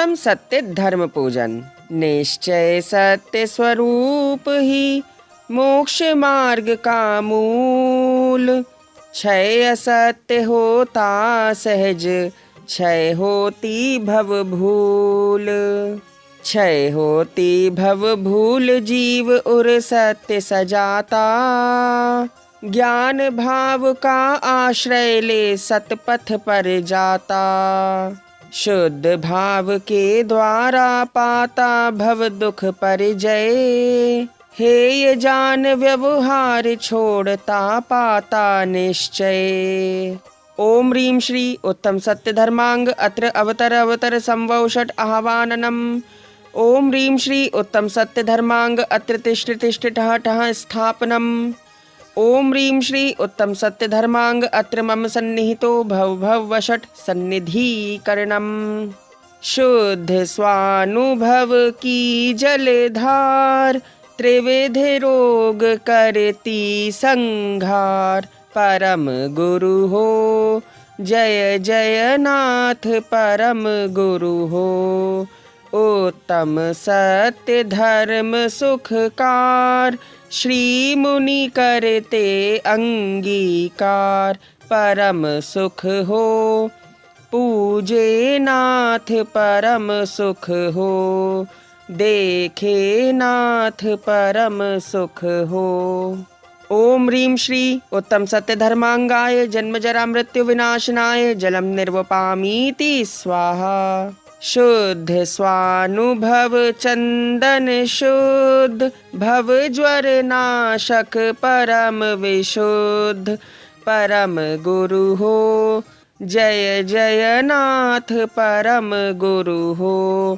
उत्तम सत्य धर्म पूजन। निश्चय सत्य स्वरूप ही मोक्ष मार्ग का मूल। क्षय असत्य होता सहज, क्षय होती भव भूल। क्षय होती भव भूल जीव उर सत्य सजाता। ज्ञान भाव का आश्रय ले सतपथ पर जाता। शुद्ध भाव के द्वारा पाता भव दुख परिजय। हेय जान व्यवहार छोड़ता पाता निश्चय। ओम ह्रीं श्री उत्तम सत्य धर्मांग अत्र अवतर संवौषट आह्वाननम। ओम ह्रीं श्री उत्तम सत्य धर्मांग अत्र तिष्ठ तिष्ठ ठः ठः स्थापनम। ओम ह्रीं श्री उत्तम सत्य धर्मांग अत्र मम सन्निहितो भव भव वषट सन्निधीकरणम। शुद्ध स्वानुभव की जलधार, त्रिविध रोग करती संघार। परम गुरु हो जय जय नाथ, परम गुरु हो। उत्तम सत्य धर्म सुखकार, श्री मुनि करते अंगीकार। परम सुख हो पूजे नाथ, परम सुख हो देखे नाथ, परम सुख हो। ओम ह्रीं श्री उत्तम सत्य धर्मांगाय जन्म जरा मृत्यु विनाशनाय जलम निर्वपामीति स्वाहा। शुद्ध स्वानुभव चंदन शुद्ध, भव ज्वर नाशक परम विशुद्ध। परम गुरु हो जय जय नाथ, परम गुरु हो।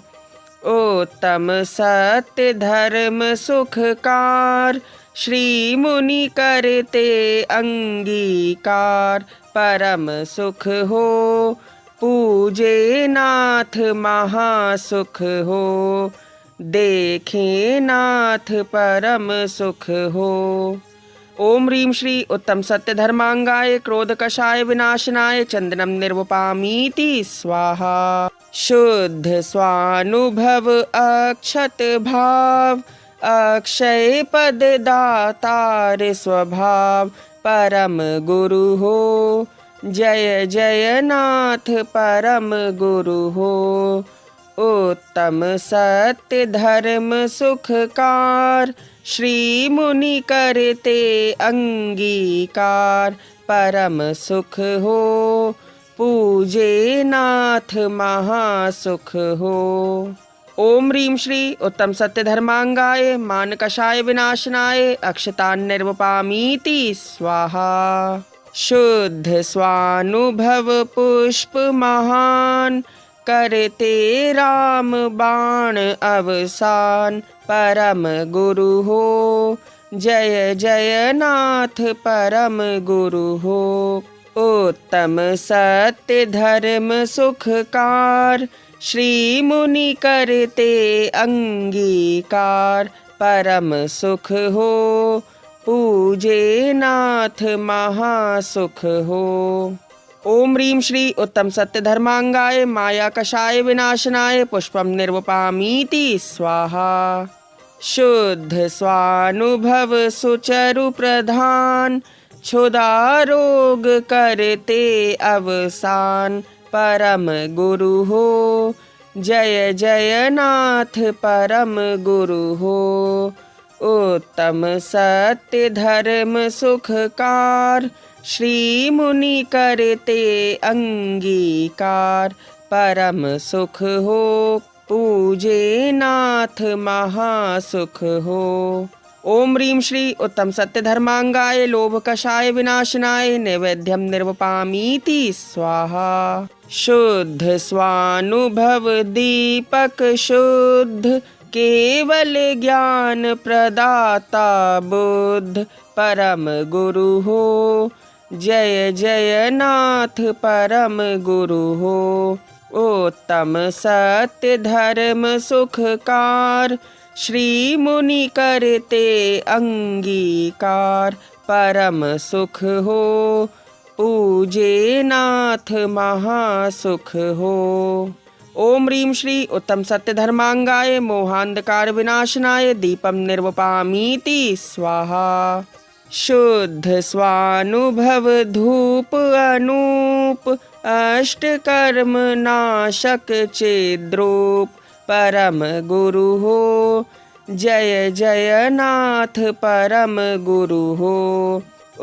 उत्तम सत्य धर्म सुखकार, श्री मुनि करते अंगीकार। परम सुख हो पूजे नाथ, महासुख हो देखे नाथ, परम सुख हो। ओम ह्रीं श्री उत्तम सत्य धर्मांगाय क्रोध कषाय विनाशनाय चंदनम निर्वपामीति स्वाहा। शुद्ध स्वानुभव अक्षत भाव, अक्षय पद दातार स्वभाव। परम गुरु हो जय जय नाथ, परम गुरु हो। उत्तम सत्य धर्म सुखकार, श्री मुनि करते अंगीकार। परम सुख हो पूजे नाथ, महासुख हो। ओम ह्रीं श्री उत्तम सत्य धर्मांगाय मान कषाय विनाशनाय अक्षतान निर्वपामीति स्वाहा। शुद्ध स्वानुभव पुष्प महान, करते राम बाण अवसान। परम गुरु हो जय जय नाथ, परम गुरु हो। उत्तम सत्य धर्म सुखकार, श्री मुनि करते अंगीकार। परम सुख हो पूजे नाथ, महासुख हो। ओम ह्रीं श्री उत्तम सत्य धर्मांगाय माया कषाय विनाशनाय पुष्पम निर्वपामीति स्वाहा। शुद्ध स्वानुभव सुचरु प्रधान, क्षुधा रोग करते अवसान। परम गुरु हो जय जय नाथ, परम गुरु हो। उत्तम सत्य धर्म सुखकार, श्री मुनि करते अंगीकार। परम सुख हो पूजे नाथ, महासुख हो। ओम ह्रीं श्री उत्तम सत्य धर्मांगाय लोभ कषाय विनाशनाय नैवेद्यम निर्वपामीति स्वाहा। शुद्ध स्वानुभव दीपक शुद्ध, केवल ज्ञान प्रदाता बुद्ध। परम गुरु हो जय जय नाथ, परम गुरु हो। उत्तम सत्य धर्म सुखकार, श्री मुनि करते अंगीकार। परम सुख हो पूजे नाथ, महासुख हो। ओम ह्रीं श्री उत्तम सत्य धर्मांगाय मोहांधकार विनाशनाय दीपम निर्वपामीति स्वाहा। शुद्ध स्वानुभव धूप अनूप अष्ट कर्म नाशक चिद्रूप परम गुरु हो। जय जय नाथ परम गुरु हो।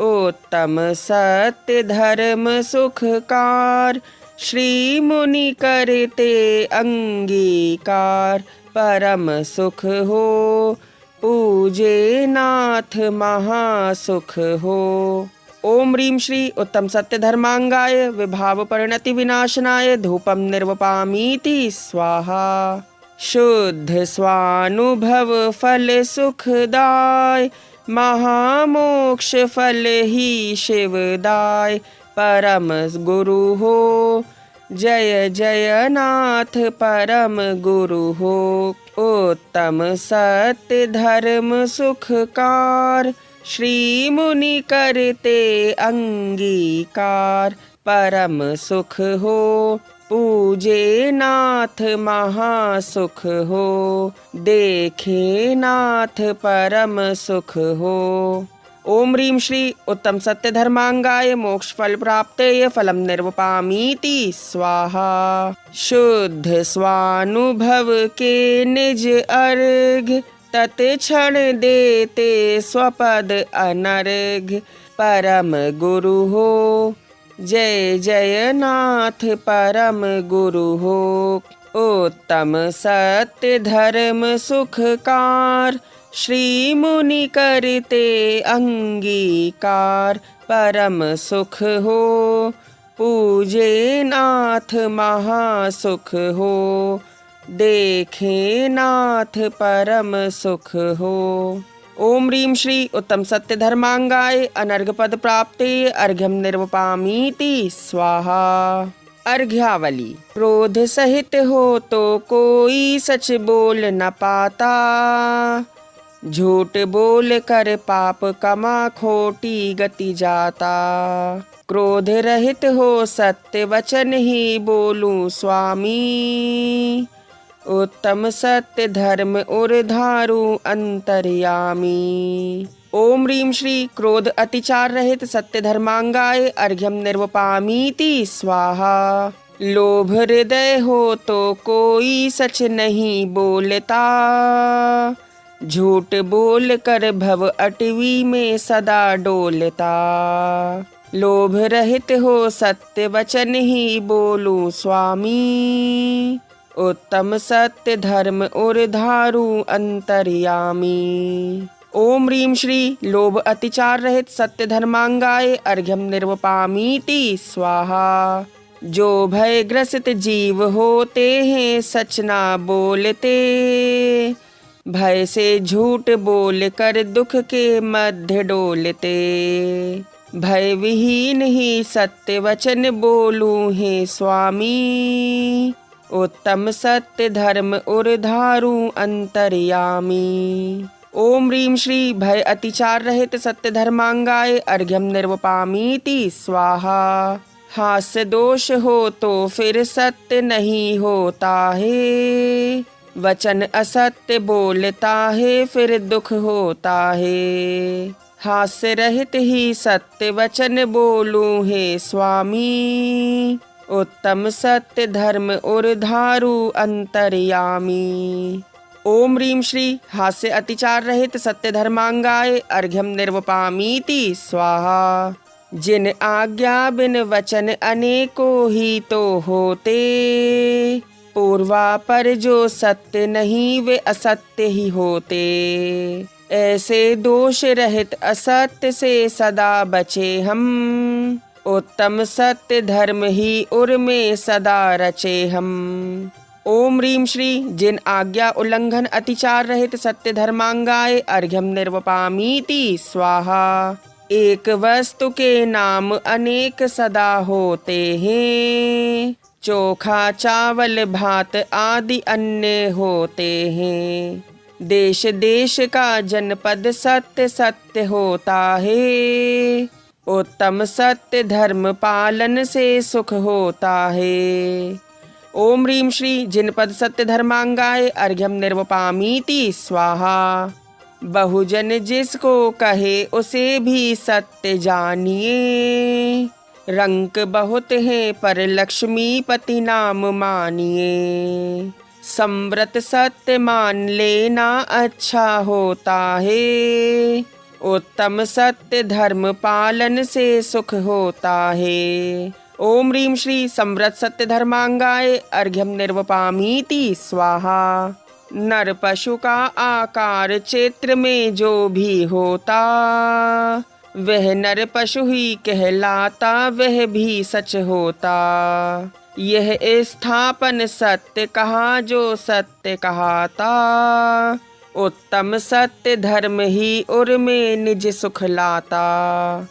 उत्तम सत्य धर्म सुखकार श्री मुनि करते अंगीकार परम सुख हो। पूजे नाथ महासुख हो। ओम ह्रीं श्री उत्तम सत्य धर्मांगाय विभाव परिणति विनाशनाय धूपम निर्वपामीति स्वाहा। शुद्ध स्वानुभव फल सुखदाय महामोक्ष फल ही शिवदाय परम गुरु हो। जय जय नाथ परम गुरु हो। उत्तम सत्य धर्म सुखकार श्री मुनि करते अंगीकार परम सुख हो। पूजे नाथ महासुख हो। देखे नाथ परम सुख हो। ओम ह्रीं श्री उत्तम सत्य धर्मांगाय मोक्ष फल प्राप्तेय फलम निर्वपामीति स्वाहा। शुद्ध स्वानुभव के निज अर्घ तत्क्षण देते स्वपद अनर्घ परम गुरु हो। जय जय नाथ परम गुरु हो। उत्तम सत्य धर्म सुखकार श्री मुनि करते अंगीकार परम सुख हो। पूजे नाथ महासुख हो। देखे नाथ परम सुख हो। ओम ह्रीं श्री उत्तम सत्य धर्मांगाय अनर्घ पद प्राप्ते अर्घ्यम निर्वपामीति स्वाहा। अर्घ्यावली। क्रोध सहित हो तो कोई सच बोल न पाता। झूठ बोल कर पाप कमा खोटी गति जाता। क्रोध रहित हो सत्य वचन ही बोलूं स्वामी। उत्तम सत्य धर्म उर्धारु अंतर्यामी। ओम ह्रीं श्री क्रोध अतिचार रहित सत्य धर्मांगाय अर्घ्यम निर्वपामीति स्वाहा। लोभ हृदय हो तो कोई सच नहीं बोलता। झूठ बोल कर भव अटवी में सदा डोलता। लोभ रहित हो सत्य वचन ही बोलूं स्वामी। उत्तम सत्य धर्म उर्धारु अंतर्यामी। ओम ह्रीं श्री लोभ अतिचार रहित सत्य धर्मांगाय अर्घ्यम निर्वपामीति स्वाहा। जो भय ग्रसित जीव होते हैं सच ना बोलते। भय से झूठ बोल कर दुख के मध्य डोलते। भय विहीन ही सत्य वचन बोलूं हे स्वामी। उत्तम सत्य धर्म उर्धारु अंतर्यामी। ओम ह्रीं श्री भय अतिचार रहित सत्य धर्मांगाय अर्घ्यम निर्वपामीति स्वाहा। हास्य दोष हो तो फिर सत्य नहीं होता है। वचन असत्य बोलता है फिर दुख होता है। हास्य रहित ही सत्य वचन बोलूं हे स्वामी। उत्तम सत्य धर्म उर्धारु अंतर्यामी। ओम ह्रीं श्री हास्य अतिचार रहित सत्य धर्मांगाय अर्घ्यम निर्वपामीति स्वाहा। जिन आज्ञा बिन वचन अनेकों ही तो होते। पूर्वा पर जो सत्य नहीं वे असत्य ही होते। ऐसे दोष रहित असत्य से सदा बचे हम। उत्तम सत्य धर्म ही उर में सदा रचे हम। ओम ह्रीं श्री जिन आज्ञा उल्लंघन अतिचार रहित सत्य धर्मांगाय अर्घ्यम निर्वपामीति स्वाहा। एक वस्तु के नाम अनेक सदा होते हैं। चोखा चावल भात आदि अन्य होते हैं। देश देश का जनपद सत्य सत्य होता है। उत्तम सत्य धर्म पालन से सुख होता है। ओम ह्रीं श्री जिनपद सत्य धर्मांगाय अर्घ्यम निर्वपामीति स्वाहा। बहुजन जिसको कहे उसे भी सत्य जानिए, रंक बहुत है पर लक्ष्मीपति नाम मानिए। संव्रत सत्य मान लेना अच्छा होता है, उत्तम सत्य धर्म पालन से सुख होता है। ओम ह्रीं श्री संव्रत सत्य धर्मांगाय अर्घ्यम निर्वपामीति स्वाहा। नर पशु का आकार क्षेत्र में जो भी होता, वह नर पशु ही कहलाता, वह भी सच होता। यह स्थापन सत्य कहा जो सत्य कहाता, उत्तम सत्य धर्म ही उर में निज सुख लाता।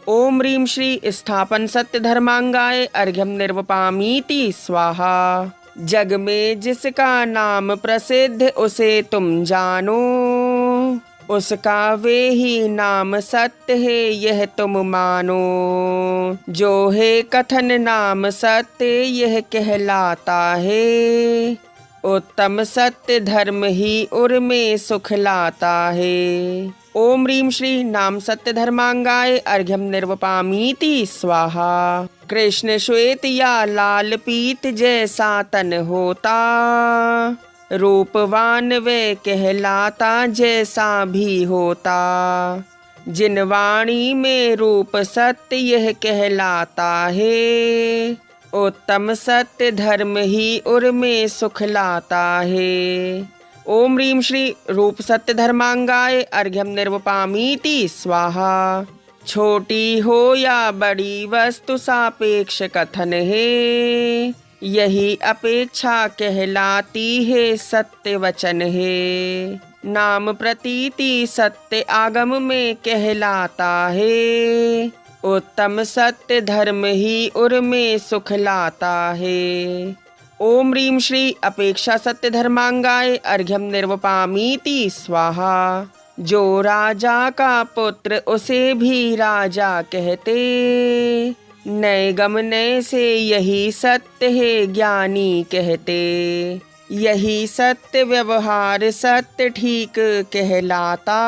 ओम ह्रीं श्री स्थापन सत्य धर्मांगाय अर्घ्यम निर्वपामीति स्वाहा। जग में जिसका नाम प्रसिद्ध उसे तुम जानो, उसका वे ही नाम सत्य है यह तुम मानो। जो है कथन नाम सत्य यह कहलाता है, उत्तम सत्य धर्म ही उर में सुख लाता है। ओम ह्रीं श्री नाम सत्य धर्मांगाय अर्घ्यम निर्वपामीति स्वाहा। कृष्ण श्वेत या लाल पीत जैसा तन होता, रूपवान वे कहलाता जैसा भी होता। जिन वाणी में रूप सत्य यह कहलाता है, उत्तम सत्य धर्म ही उर में सुख लाता है। ओम ह्रीं श्री रूप सत्य धर्मांगाय अर्घ्यम निर्वपामीति स्वाहा। छोटी हो या बड़ी वस्तु सापेक्ष कथन है, यही अपेक्षा कहलाती है सत्य वचन है। नाम प्रतीति सत्य आगम में कहलाता है, उत्तम सत्य धर्म ही उर में सुख लाता है। ओम ह्रीं श्री अपेक्षा सत्य धर्मांगाय अर्घ्यम निर्वपामीति स्वाहा। जो राजा का पुत्र उसे भी राजा कहते, नए गम नए से यही सत्य है ज्ञानी कहते। यही सत्य व्यवहार सत्य ठीक कहलाता,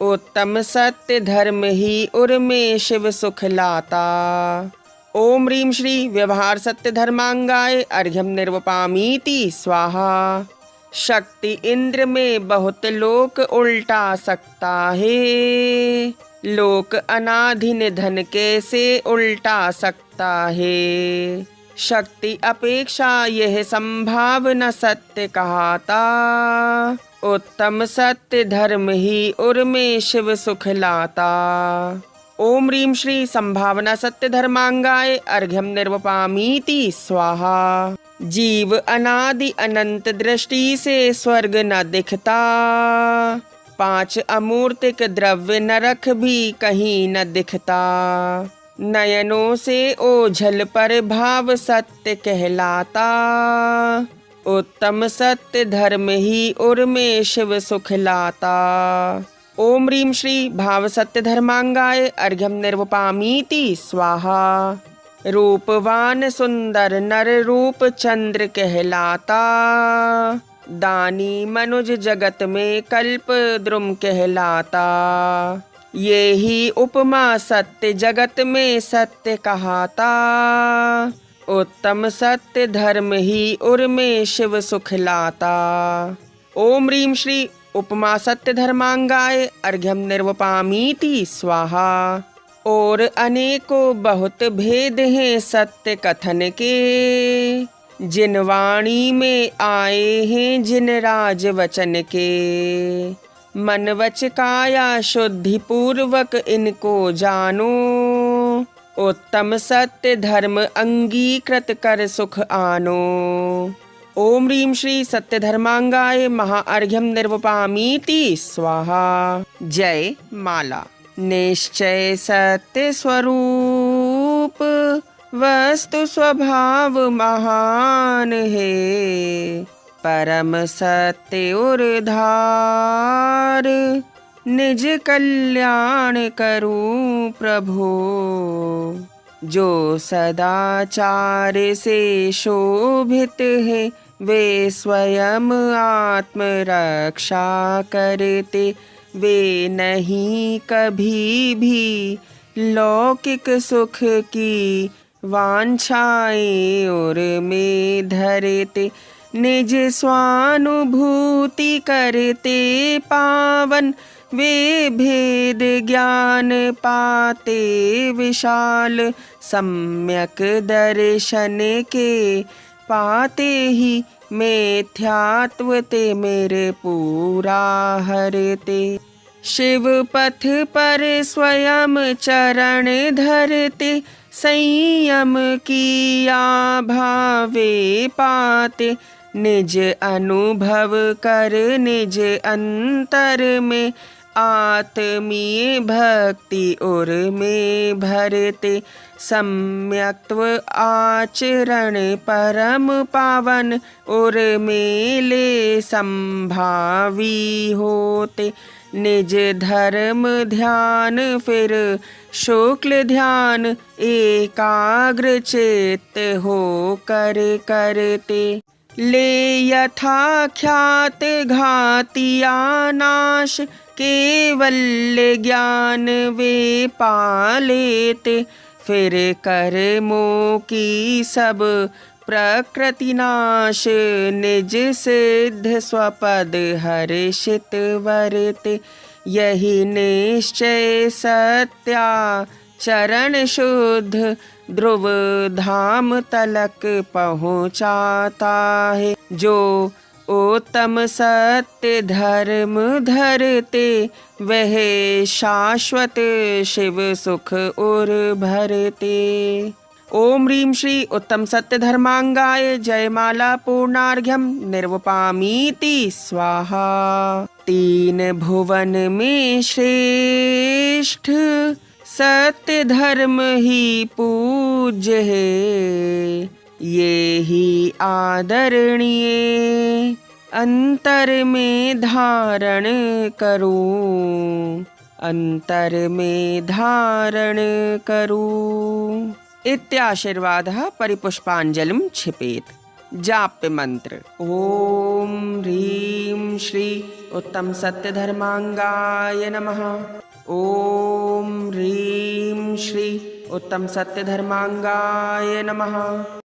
उत्तम सत्य धर्म ही उर में शिव सुख लाता। ओम ह्रीं श्री व्यवहार सत्य धर्मांगाय अर्घ्यम निर्वपामीति स्वाहा। शक्ति इंद्र में बहुत लोक उल्टा सकता है, लोक अनाधि निधन कैसे उल्टा सकता है। शक्ति अपेक्षा यह संभावना सत्य कहाता, उत्तम सत्य धर्म ही उर में शिव सुख लाता। ओम ह्रीं श्री संभावना सत्य धर्मांगाय अर्घ्यम निर्वपामीति स्वाहा। जीव अनादि अनंत दृष्टि से स्वर्ग न दिखता, 5 अमूर्तिक द्रव्य नरक भी कहीं न दिखता। नयनों से ओझल पर भाव सत्य कहलाता, उत्तम सत्य धर्म ही उर में शिव सुख लाता। ओम ह्रीं श्री भाव सत्य धर्मांगाय अर्घ्यम निर्वपामीति स्वाहा। रूपवान सुंदर नर रूप चंद्र कहलाता, दानी मनुज जगत में कल्प द्रुम कहलाता। ये ही उपमा सत्य जगत में सत्य कहाता, उत्तम सत्य धर्म ही उर में शिव सुख लाता। ओम ह्रीं श्री उपमा सत्य धर्मांगाय अर्घ्यम निर्वपामीति स्वाहा। और अनेकों बहुत भेद हैं सत्य कथन के, जिन वाणी में आए हैं जिन राज वचन के। मन वच काया शुद्धि पूर्वक इनको जानो, उत्तम सत्य धर्म अंगीकृत कर सुख आनो। ओम ह्रीं श्री सत्य धर्मांगाय महाअर्घ्यम निर्वपामीति स्वाहा। जय माला। निश्चय सत्य स्वरूप वस्तु स्वभाव महान है, परम सत्य उर्धार निज कल्याण करूं प्रभु। जो सदाचार से शोभित है, वे स्वयं आत्मरक्षा करते। वे नहीं कभी भी लौकिक सुख की वांछाएं और में धरते। निज स्वानुभूति करते पावन, वे भेद ज्ञान पाते विशाल। सम्यक दर्शन के पाते ही मिथ्यात्व ते मेरे पूरा हरते। शिव पथ पर स्वयं चरण धरते, संयम किया भावे पाते। निज अनुभव कर निज अंतर में, आत्मीय भक्ति और में भरते। सम्यक्त्व आचरण परम पावन, और मेले संभावी होते। निज धर्म ध्यान फिर शुक्ल ध्यान, एकाग्र चित्त हो कर करते। ले यथा ख्यात घातिया नाश, केवल ज्ञान वे पालेते। फिर कर्मों की सब प्रकृति नाश, निज सिद्ध स्वपद हर्षित वरते। यही निश्चय सत्या चरण शुद्ध, ध्रुव धाम तलक पहुँचाता है। जो उत्तम सत्य धर्म धरते, वह शाश्वत शिव सुख और भरते। ओम ह्रीं श्री उत्तम सत्य धर्मांगाय जयमाला पूर्णार्घ्यम निर्वपामीति स्वाहा। तीन भुवन में श्रेष्ठ सत्य धर्म ही पूज्य है, ये ही आदरणीय अंतर में धारण करूं, अंतर में धारण करूं। इत्याशीर्वादः परिपुष्पांजलिं क्षिपेत्। जाप्य मंत्र ओम ह्रीं श्री उत्तम सत्य धर्मांगाय नमः। ओम ह्रीं श्री उत्तम सत्य धर्मांगाय नमः।